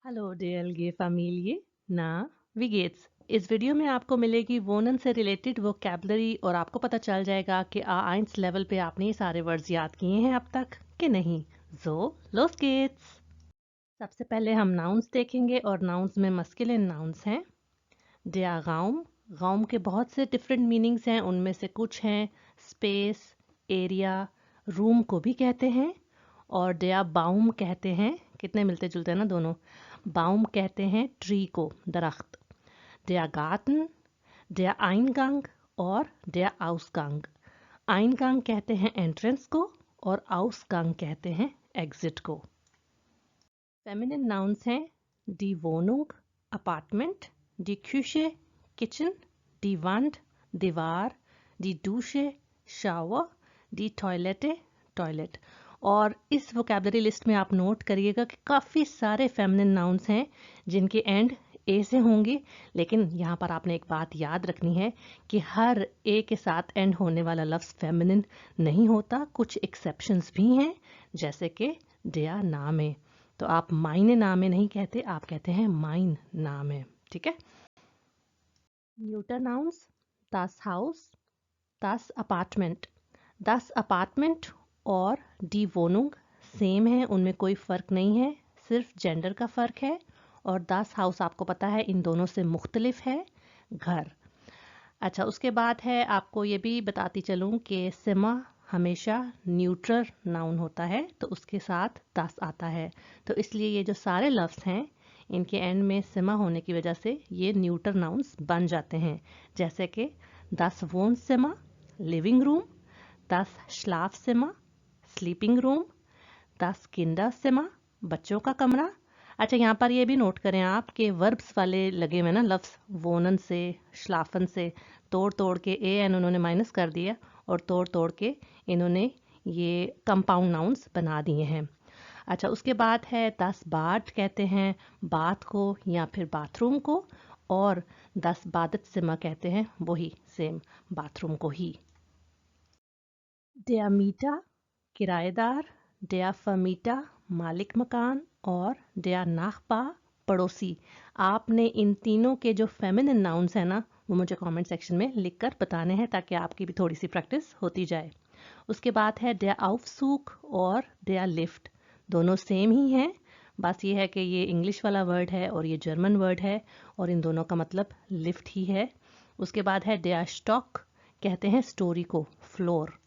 Hello DLG family ना wie इस video में आपको मिलेगी वोनन से रिलेटेड वोकैबलरी और आपको पता चल जाएगा कि A1 लेवल पे आपने ये सारे वर्ड्स याद किए हैं अब तक कि नहीं। सो los geht's। सबसे पहले हम नाउन्स देखेंगे और नाउन्स में मस्कुलिन नाउन्स हैं। der Raum, राउम के बहुत से डिफरेंट मीनिंग्स हैं, उनमें से कुछ हैं स्पेस, एरिया, रूम को भी कहते हैं और der Baum कहते हैं। कितने मिलते जुलते हैं ना दोनों। बाउम कहते हैं ट्री को, दरख्त। der Garten, der Eingang और der Ausgang। Eingang कहते हैं एंट्रेंस को और Ausgang कहते हैं एग्जिट को। फेमिनिन नाउन्स हैं die Wohnung, apartment, die Küche, kitchen, die Wand, दीवार, die Dusche, shower, die Toilette, toilet. और इस वोकैबलरी लिस्ट में आप नोट करिएगा कि काफ़ी सारे फेमिनिन नाउन्स हैं जिनके एंड ए से होंगे, लेकिन यहाँ पर आपने एक बात याद रखनी है कि हर ए के साथ एंड होने वाला लफ्ज़ फेमिनिन नहीं होता, कुछ एक्सेप्शंस भी हैं, जैसे कि der Name। तो आप माइने नामे नहीं कहते, आप कहते हैं माइन नामे। ठीक है। Neuter nouns das house, das apartment. das apartment और die Wohnung सेम है, उनमें कोई फ़र्क नहीं है, सिर्फ जेंडर का फ़र्क है। और das हाउस आपको पता है इन दोनों से मुख्तलिफ है, घर। अच्छा, उसके बाद है, आपको ये भी बताती चलूँ कि सिमा हमेशा न्यूट्रल नाउन होता है, तो उसके साथ das आता है। तो इसलिए ये जो सारे लफ्ज़ हैं इनके एंड में सिमा होने की वजह से ये न्यूट्रल नाउन्स बन जाते हैं, जैसे कि das Wohnzimmer, living room, das Schlafzimmer, sleeping room, das Kinderzimmer, बच्चों का कमरा। अच्छा, यहाँ पर ये भी नोट करें आप कि वर्ब्स वाले लगे हुए ना लफ्ज़, वोनन से, श्लाफन से, तोड़ तोड़ के ए एन उन्होंने माइनस कर दिया और तोड़ तोड़ के इन्होंने ये कंपाउंड नाउन्स बना दिए हैं। अच्छा, उसके बाद है das Bad, कहते हैं बाथ को या फिर बाथरूम को, और das Badezimmer कहते हैं वही सेम बाथरूम को ही। der Mieter, किराएदार, der Vermieter, मालिक मकान, और der Nachbar, पड़ोसी। आपने इन तीनों के जो फेमिनिन नाउन्स हैं ना, वो मुझे कमेंट सेक्शन में लिखकर बताने हैं ताकि आपकी भी थोड़ी सी प्रैक्टिस होती जाए। उसके बाद है der Aufzug और der Lift, दोनों सेम ही हैं, बस ये है कि ये इंग्लिश वाला वर्ड है और ये जर्मन वर्ड है और इन दोनों का मतलब लिफ्ट ही है। उसके बाद है der Stock, कहते हैं स्टोरी को, फ्लोर।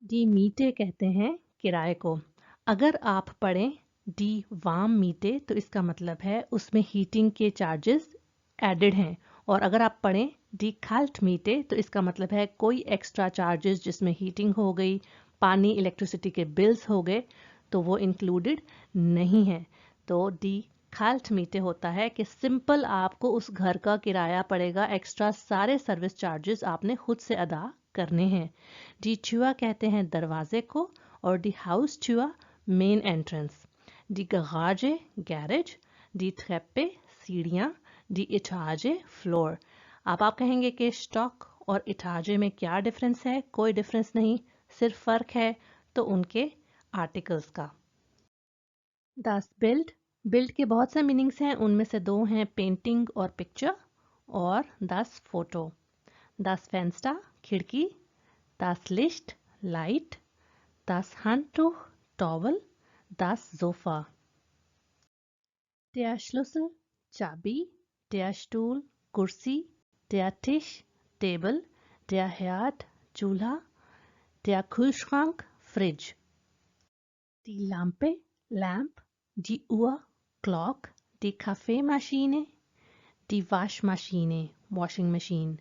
डी मीटे कहते हैं किराए को। अगर आप पढ़ें डी वाम मीटे तो इसका मतलब है उसमें हीटिंग के चार्जेस एडेड हैं, और अगर आप पढ़ें डी खाल्ट मीटे तो इसका मतलब है कोई एक्स्ट्रा चार्जेस जिसमें हीटिंग हो गई, पानी इलेक्ट्रिसिटी के बिल्स हो गए, तो वो इंक्लूडेड नहीं है। तो डी खाल्ट मीटे होता है कि सिंपल आपको उस घर का किराया पड़ेगा, एक्स्ट्रा सारे सर्विस चार्जेस आपने खुद से अदा करने हैं। डी चुआ कहते हैं दरवाजे को और डी हाउस चुआ मेन एंट्रेंस। डी गराजे गैरेज, डी ट्रेप्पे सीढ़ियाँ, डी इटाजे फ्लोर। अब आप कहेंगे कि स्टॉक और इटाजे में क्या डिफरेंस है? कोई डिफरेंस नहीं, सिर्फ फ़र्क है तो उनके आर्टिकल्स का। das बिल्ड, बिल्ड के बहुत से मीनिंग्स हैं, उनमें से दो हैं पेंटिंग और पिक्चर, और das फोटो। das Fenster, खिड़की, das Licht, light, das Handtuch, towel, das Sofa। der Schlüssel, चाबी, der Stuhl, कुर्सी, der Tisch, table, der Herd, चूल्हा, der Kühlschrank, fridge. die Lampe, lamp, die Uhr, clock, die Kaffeemaschine, die Waschmaschine, washing machine,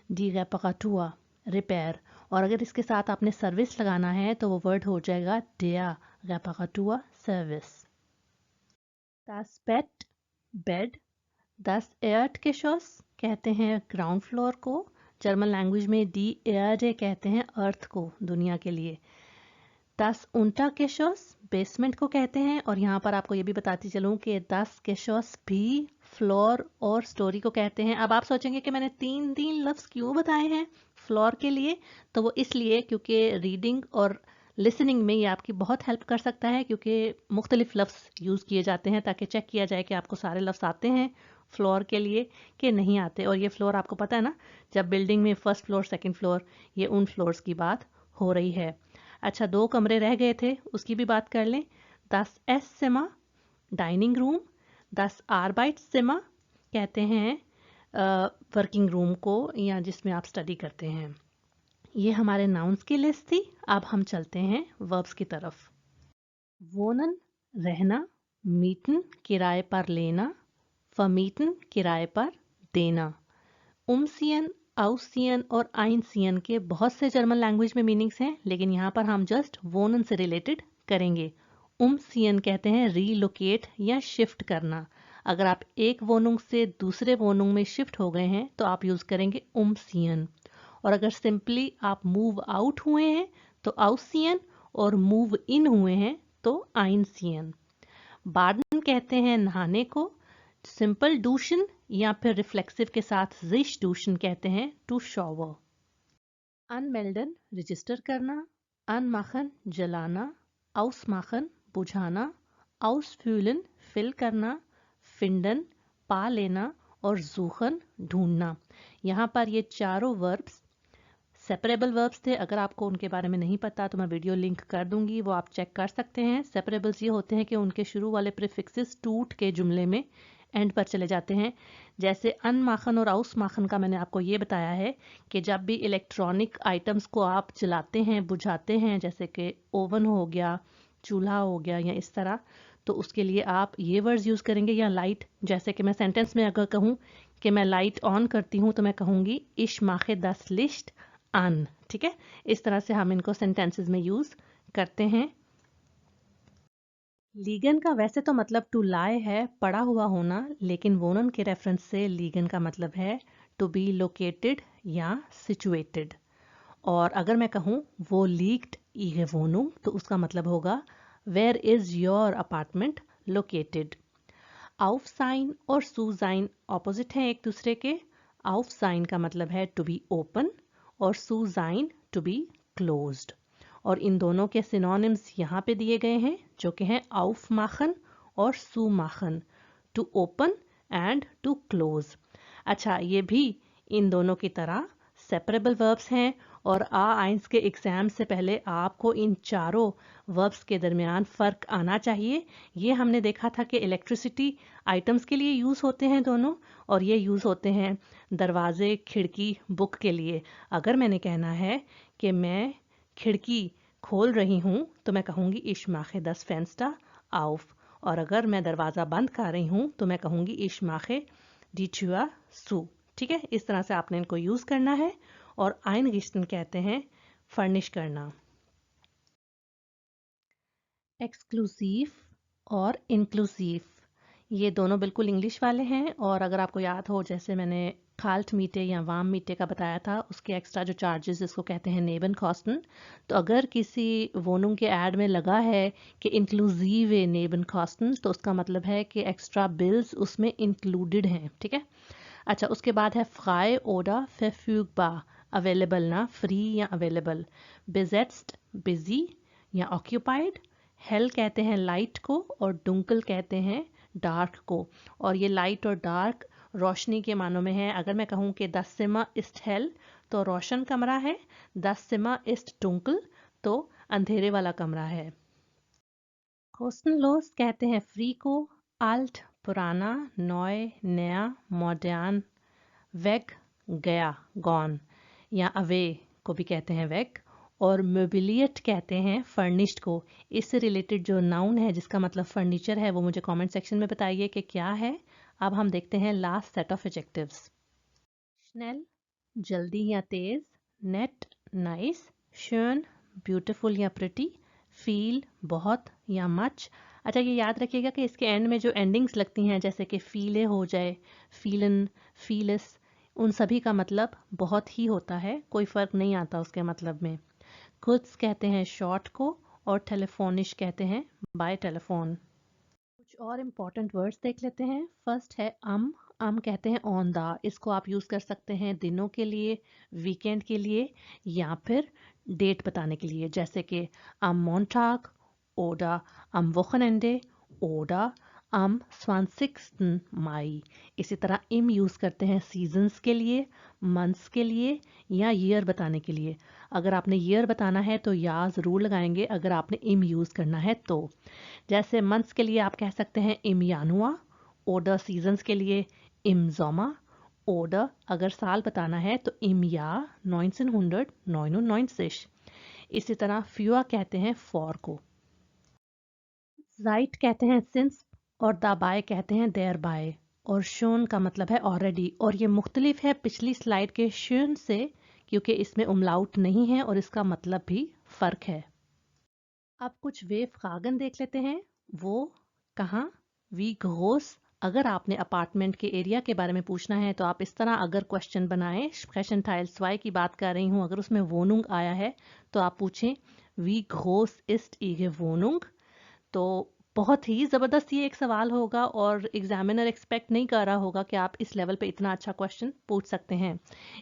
die Reparatur, repair. और अगर इसके साथ आपने service लगाना है तो वो वर्ड हो जाएगा der Reparatur Service। das Bett, bed, das Erdgeschoss, कहते हैं ग्राउंड फ्लोर को, जर्मन लैंग्वेज में die Erde कहते हैं अर्थ को, दुनिया के लिए। das Untergeschoss, बेसमेंट को कहते हैं, और यहाँ पर आपको ये भी बताती चलूँ कि das Geschoss भी फ्लोर और स्टोरी को कहते हैं। अब आप सोचेंगे कि मैंने तीन तीन लफ्ज़ क्यों बताए हैं फ्लोर के लिए, तो वो इसलिए क्योंकि रीडिंग और लिसनिंग में ये आपकी बहुत हेल्प कर सकता है, क्योंकि मुख्तलिफ लफ्ज़ यूज़ किए जाते हैं ताकि चेक किया जाए कि आपको सारे लफ्ज़ आते हैं फ्लोर के लिए कि नहीं आते। और ये फ्लोर आपको पता है ना, जब बिल्डिंग में फर्स्ट फ्लोर सेकंड फ्लोर, ये उन फ्लोर्स की बात हो रही है। अच्छा, 2 कमरे रह गए थे, उसकी भी बात कर लें। दस एस सिमा डाइनिंग रूम, दस आर्बाइट सिमा कहते हैं वर्किंग रूम को या जिसमें आप स्टडी करते हैं। ये हमारे नाउन्स की लिस्ट थी। अब हम चलते हैं वर्ब्स की तरफ। वोनन रहना, मीटन किराए पर लेना, फमीटन किराए पर देना। उमसियन, आउसियन और आइनसियन के बहुत से जर्मन लैंग्वेज में मीनिंग्स हैं, लेकिन यहाँ पर हम जस्ट वोनन से रिलेटेड करेंगे। उमसियन कहते हैं रीलोकेट या शिफ्ट करना। अगर आप एक वोनुंग से दूसरे वोनुंग में शिफ्ट हो गए हैं तो आप यूज करेंगे उमसियन। और अगर सिंपली आप मूव आउट हुए हैं तो आउसियन, और मूव इन हुए हैं तो आइनसियन। बार्डन कहते हैं नहाने को, सिंपल डूशन या फिर रिफ्लेक्सिव के साथ जिश डूशन कहते हैं टू शॉवर। अनमेल्डन रजिस्टर करना, अनमाखन जलाना, आउसमाखन बुझाना, आउसफ्यूलन फिल करना, फिंडन पा लेना और जूखन ढूंढना। यहाँ पर ये चारों वर्ब्स सेपरेबल वर्ब्स थे। अगर आपको उनके बारे में नहीं पता तो मैं वीडियो लिंक कर दूंगी, वो आप चेक कर सकते हैं। सेपरेबल्स ये होते हैं कि उनके शुरू वाले प्रीफिक्सेस टूट के जुमले में एंड पर चले जाते हैं। जैसे अनमाखन और आउस माखन का मैंने आपको ये बताया है कि जब भी इलेक्ट्रॉनिक आइटम्स को आप जलाते हैं बुझाते हैं, जैसे कि ओवन हो गया, चूल्हा हो गया या इस तरह, तो उसके लिए आप ये वर्ड्स यूज़ करेंगे। या लाइट, जैसे कि मैं सेंटेंस में अगर कहूँ कि मैं लाइट ऑन करती हूँ तो मैं कहूँगी इश माखे दस लिस्ट अन। ठीक है, इस तरह से हम इनको सेंटेंसेस में यूज करते हैं। लीगन का वैसे तो मतलब टू लाई है, पड़ा हुआ होना, लेकिन वोनन के रेफरेंस से लीगन का मतलब है टू बी लोकेटेड या सिचुएटेड। और अगर मैं कहूँ वो लीक्ड ईगे वोनू तो उसका मतलब होगा where is your apartment located. आउफ साइन और सू साइन ऑपोजिट हैं एक दूसरे के। आउफ साइन का मतलब है टू बी ओपन और सू साइन टू बी क्लोज्ड। और इन दोनों के सिनोनिम्स यहाँ पे दिए गए हैं, जो कि हैं आउफ माखन और सू माखन, to open and to close. अच्छा, ये भी इन दोनों की तरह सेपरेबल वर्ब्स हैं। और आइंस के एग्जाम से पहले आपको इन चारों वर्ब्स के दरमियान फ़र्क आना चाहिए। ये हमने देखा था कि इलेक्ट्रिसिटी आइटम्स के लिए यूज़ होते हैं दोनों, और ये यूज़ होते हैं दरवाजे, खिड़की, बुक के लिए। अगर मैंने कहना है कि मैं खिड़की खोल रही हूँ तो मैं कहूँगी इश माखे दस फेंस्टा आउफ। और अगर मैं दरवाज़ा बंद कर रही हूँ तो मैं कहूँगी इश माखे डिचुआ सू। ठीक है, इस तरह से आपने इनको यूज़ करना है। और आइन गिश्तन कहते हैं फर्निश करना। एक्सक्लूसिव और इंक्लूसिव, ये दोनों बिल्कुल इंग्लिश वाले हैं। और अगर आपको याद हो, जैसे मैंने खाल्ट मीटे या वाम मीटे का बताया था, उसके एक्स्ट्रा जो चार्जेस जिसको कहते हैं नेबन कॉस्टन, तो अगर किसी वोनुम के ऐड में लगा है कि इंक्लूसिव है नेबन कॉस्टन, तो उसका मतलब है कि एक्स्ट्रा बिल्स उसमें इंक्लूडेड हैं। ठीक है। अच्छा, उसके बाद है फ्राई ओडा फैफ्यूगबा, अवेलेबल ना, फ्री या अवेलेबल। बेजेट्स्ट बिजी या ऑक्यूपाइड। हेल कहते हैं लाइट को और डुंकल कहते हैं डार्क को। और ये लाइट और डार्क रोशनी के मानों में है। अगर मैं कहूँ कि दस सिमा इस्ट हेल तो रोशन कमरा है, दस सिमा इस्ट डुंकल तो अंधेरे वाला कमरा है। कोस्टनलोस कहते हैं फ्री को, आल्ट पुराना, नॉय नया, मॉडर्न, वेग गया गॉन, या अवे को भी कहते हैं वेग। और मोबिलियट कहते हैं फर्निश्ड को। इससे रिलेटेड जो नाउन है जिसका मतलब फर्नीचर है वो मुझे कमेंट सेक्शन में बताइए कि क्या है। अब हम देखते हैं लास्ट सेट ऑफ एडजेक्टिव्स। स्नेल जल्दी या तेज, नेट नाइस, शर्न ब्यूटीफुल या प्रिटी, फील बहुत या मच। अच्छा, ये याद रखिएगा कि इसके एंड में जो एंडिंग्स लगती हैं, जैसे कि फीले हो जाए, फीलन, फीलस, उन सभी का मतलब बहुत ही होता है, कोई फ़र्क नहीं आता उसके मतलब में। कुछ कहते हैं शॉर्ट को और टेलीफोनिश कहते हैं बाय टेलीफोन। कुछ और इम्पॉर्टेंट वर्ड्स देख लेते हैं। फर्स्ट है अम कहते हैं ऑन द। इसको आप यूज़ कर सकते हैं दिनों के लिए, वीकेंड के लिए, या फिर डेट बताने के लिए, जैसे कि am Montag oder am Wochenende oder am 20. Mai। इसी तरह im यूज़ करते हैं सीजन्स के लिए, मंथ्स के लिए या ईयर बताने के लिए। अगर आपने ईयर बताना है तो या ज़रूर लगाएंगे अगर आपने im यूज़ करना है तो। जैसे मंथ्स के लिए आप कह सकते हैं im Januar, oder सीजन्स के लिए im Sommer, oder अगर साल बताना है तो im Jahr 1999। इसी तरह फ्यूआ कहते हैं फॉर को, राइट कहते हैं सिंस, और दाबाय कहते हैं देयर बाय, और शोन का मतलब है ऑलरेडी। और ये मुख्तलिफ है पिछली स्लाइड के शोन से, क्योंकि इसमें उमलाउट नहीं है और इसका मतलब भी फ़र्क है। अब कुछ वे फ्रागन देख लेते हैं। वो कहाँ, वी घोस। अगर आपने अपार्टमेंट के एरिया के बारे में पूछना है तो आप इस तरह अगर क्वेश्चन बनाएं, स्प्रेशन टाइल स्वाई की बात कर रही हूँ, अगर उसमें वोनुंग आया है तो आप पूछें वी घोस इस्ट ईगे वोनुंग। तो बहुत ही ज़बरदस्त ये एक सवाल होगा और एग्जामिनर एक्सपेक्ट नहीं कर रहा होगा कि आप इस लेवल पे इतना अच्छा क्वेश्चन पूछ सकते हैं।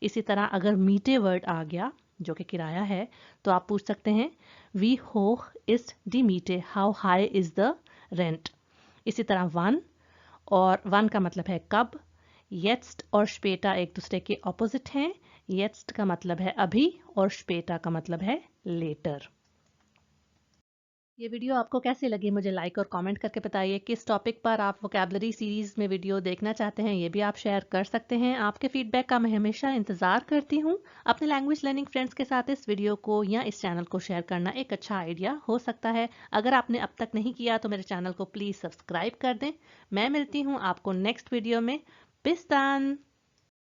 इसी तरह अगर मीटे वर्ड आ गया जो कि किराया है तो आप पूछ सकते हैं वी होख इज डी मीटे, how high is the rent. इसी तरह वन, और वन का मतलब है कब। येट्स्ट और स्पेटा एक दूसरे के ऑपोजिट हैं। येट्स्ट का मतलब है अभी और स्पेटा का मतलब है लेटर। ये वीडियो आपको कैसे लगी मुझे लाइक और कमेंट करके बताइए। किस टॉपिक पर आप वोकैबुलरी सीरीज में वीडियो देखना चाहते हैं ये भी आप शेयर कर सकते हैं। आपके फीडबैक का मैं हमेशा इंतज़ार करती हूँ। अपने लैंग्वेज लर्निंग फ्रेंड्स के साथ इस वीडियो को या इस चैनल को शेयर करना एक अच्छा आइडिया हो सकता है। अगर आपने अब तक नहीं किया तो मेरे चैनल को प्लीज़ सब्सक्राइब कर दें। मैं मिलती हूँ आपको नेक्स्ट वीडियो में। बिस्तान।